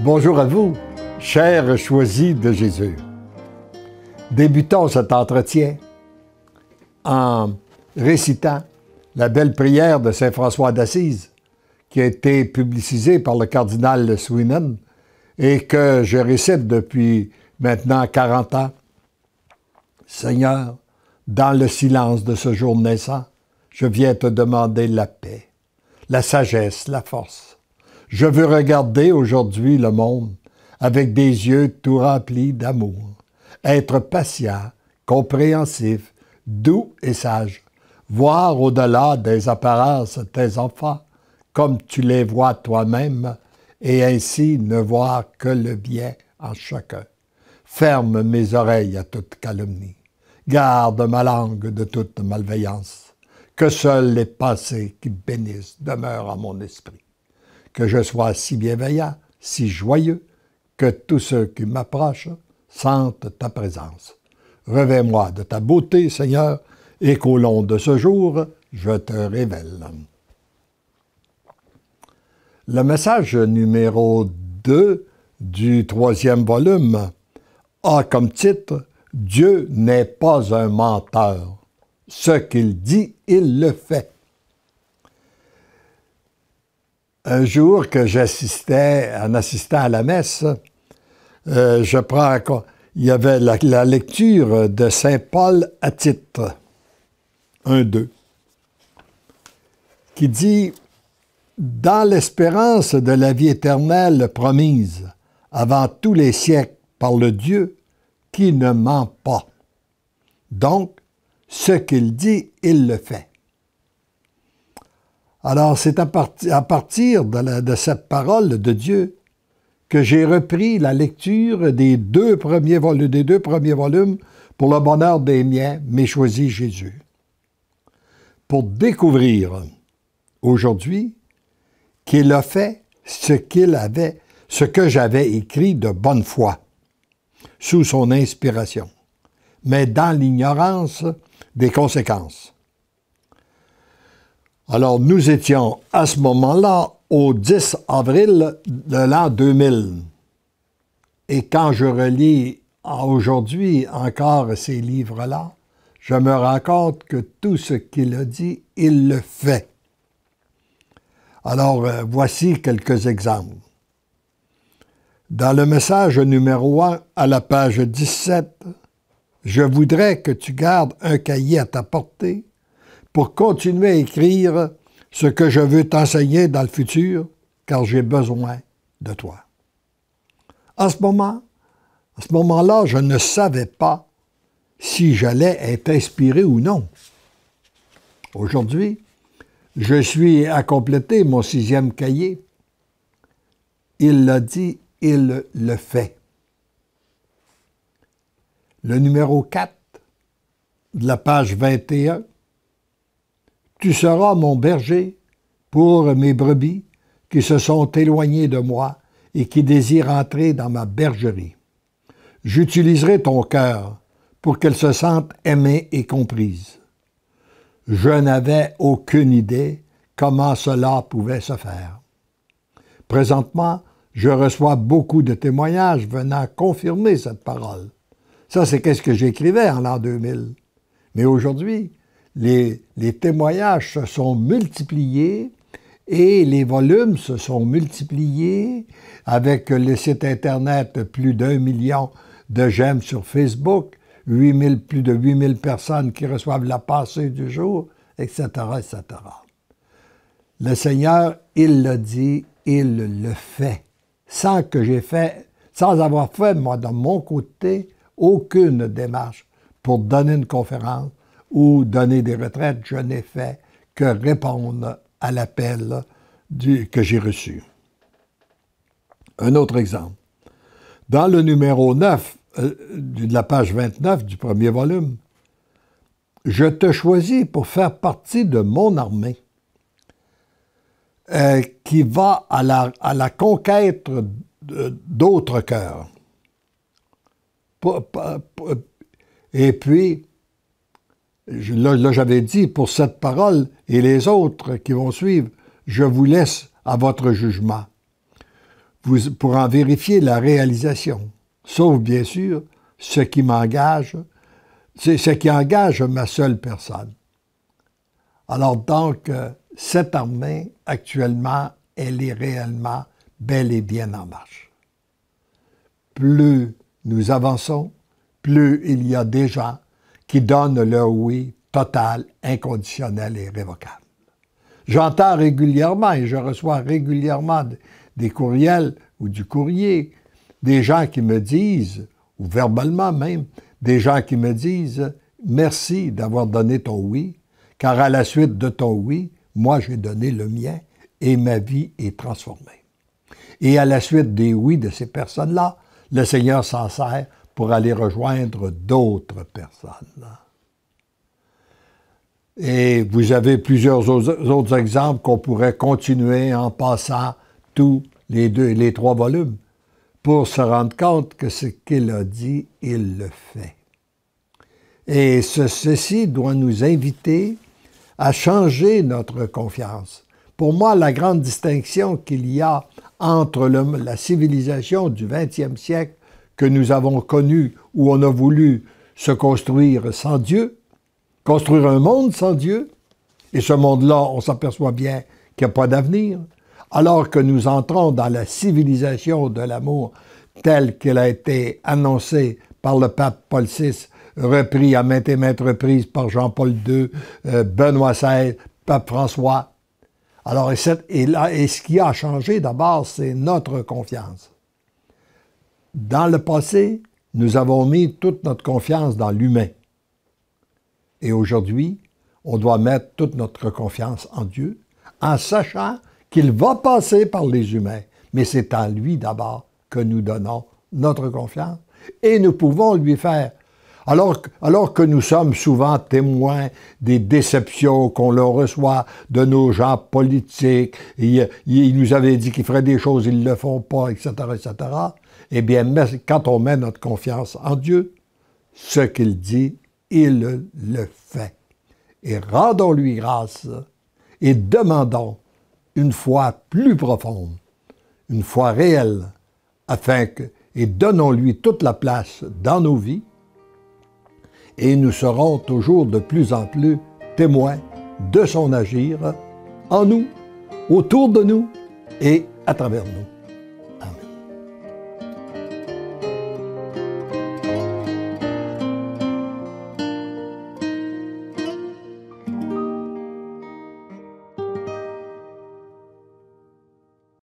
Bonjour à vous, chers choisis de Jésus. Débutons cet entretien en récitant la belle prière de Saint François d'Assise qui a été publicisée par le cardinal Sweeney et que je récite depuis maintenant 40 ans. Seigneur, dans le silence de ce jour naissant, je viens te demander la paix, la sagesse, la force. Je veux regarder aujourd'hui le monde avec des yeux tout remplis d'amour, être patient, compréhensif, doux et sage, voir au-delà des apparences tes enfants comme tu les vois toi-même et ainsi ne voir que le bien en chacun. Ferme mes oreilles à toute calomnie, garde ma langue de toute malveillance, que seules les pensées qui bénissent demeurent en mon esprit. Que je sois si bienveillant, si joyeux, que tous ceux qui m'approchent sentent ta présence. Revêt-moi de ta beauté, Seigneur, et qu'au long de ce jour, je te révèle. Le message numéro 2 du 3e volume a comme titre « Dieu n'est pas un menteur. Ce qu'il dit, il le fait ». Un jour que j'assistais, en assistant à la messe, il y avait la lecture de Saint Paul à titre, 1-2, qui dit « Dans l'espérance de la vie éternelle promise avant tous les siècles par le Dieu qui ne ment pas. Donc, ce qu'il dit, il le fait. » Alors, c'est à partir de cette parole de Dieu que j'ai repris la lecture des deux premiers volumes pour le bonheur des miens, mais choisi Jésus. Pour découvrir aujourd'hui qu'il a fait ce que j'avais écrit de bonne foi, sous son inspiration, mais dans l'ignorance des conséquences. Alors, nous étions à ce moment-là au 10 avril de l'an 2000. Et quand je relis aujourd'hui encore ces livres-là, je me rends compte que tout ce qu'il a dit, il le fait. Alors, voici quelques exemples. Dans le message numéro 1, à la page 17, « Je voudrais que tu gardes un cahier à ta portée pour continuer à écrire ce que je veux t'enseigner dans le futur, car j'ai besoin de toi. » À ce moment-là, je ne savais pas si j'allais être inspiré ou non. Aujourd'hui, je suis à compléter mon 6e cahier. Il l'a dit, il le fait. Le numéro 4 de la page 21. Tu seras mon berger pour mes brebis qui se sont éloignées de moi et qui désirent entrer dans ma bergerie. J'utiliserai ton cœur pour qu'elles se sentent aimées et comprises. Je n'avais aucune idée comment cela pouvait se faire. Présentement, je reçois beaucoup de témoignages venant confirmer cette parole. Ça, c'est qu'est-ce que j'écrivais en l'an 2000. Mais aujourd'hui, les témoignages se sont multipliés et les volumes se sont multipliés avec le site Internet, plus d'1 million de j'aime sur Facebook, plus de 8000 personnes qui reçoivent la pensée du jour, etc., etc. Le Seigneur, il l'a dit, il le fait, sans avoir fait, moi, de mon côté, aucune démarche pour donner une conférence ou donner des retraites. Je n'ai fait que répondre à l'appel que j'ai reçu. Un autre exemple. Dans le numéro 9 de la page 29 du premier volume, « Je te choisis pour faire partie de mon armée qui va à la conquête d'autres cœurs. » Et puis, là, j'avais dit, pour cette parole et les autres qui vont suivre, je vous laisse à votre jugement. pour en vérifier la réalisation, sauf bien sûr ce qui m'engage, c'est ce qui engage ma seule personne. Alors donc, cette armée, actuellement, elle est réellement bel et bien en marche. Plus nous avançons, plus il y a des gens qui donnent leur oui total, inconditionnel et irrévocable. J'entends régulièrement et je reçois régulièrement des courriels ou du courrier, des gens qui me disent, ou verbalement même, des gens qui me disent « Merci d'avoir donné ton oui, car à la suite de ton oui, moi j'ai donné le mien et ma vie est transformée. » Et à la suite des oui de ces personnes-là, le Seigneur s'en sert pour aller rejoindre d'autres personnes. Et vous avez plusieurs autres exemples qu'on pourrait continuer en passant tous les 3 volumes pour se rendre compte que ce qu'il a dit, il le fait. Et ceci doit nous inviter à changer notre confiance. Pour moi, la grande distinction qu'il y a entre la civilisation du 20e siècle que nous avons connue, où on a voulu se construire sans Dieu, construire un monde sans Dieu, et ce monde-là, on s'aperçoit bien qu'il n'y a pas d'avenir, alors que nous entrons dans la civilisation de l'amour telle qu'elle a été annoncée par le pape Paul VI, repris à maintes et maintes reprises par Jean-Paul II, Benoît XVI, pape François. Alors, et ce qui a changé d'abord, c'est notre confiance. Dans le passé, nous avons mis toute notre confiance dans l'humain. Et aujourd'hui, on doit mettre toute notre confiance en Dieu, en sachant qu'il va passer par les humains. Mais c'est en lui d'abord que nous donnons notre confiance. Et nous pouvons lui faire, alors que nous sommes souvent témoins des déceptions qu'on leur reçoit de nos gens politiques, ils nous avaient dit qu'ils feraient des choses, ils ne le font pas, etc., etc. Eh bien, quand on met notre confiance en Dieu, ce qu'il dit, il le fait. Et rendons-lui grâce et demandons une foi plus profonde, une foi réelle, et donnons-lui toute la place dans nos vies, et nous serons toujours de plus en plus témoins de son agir en nous, autour de nous et à travers nous.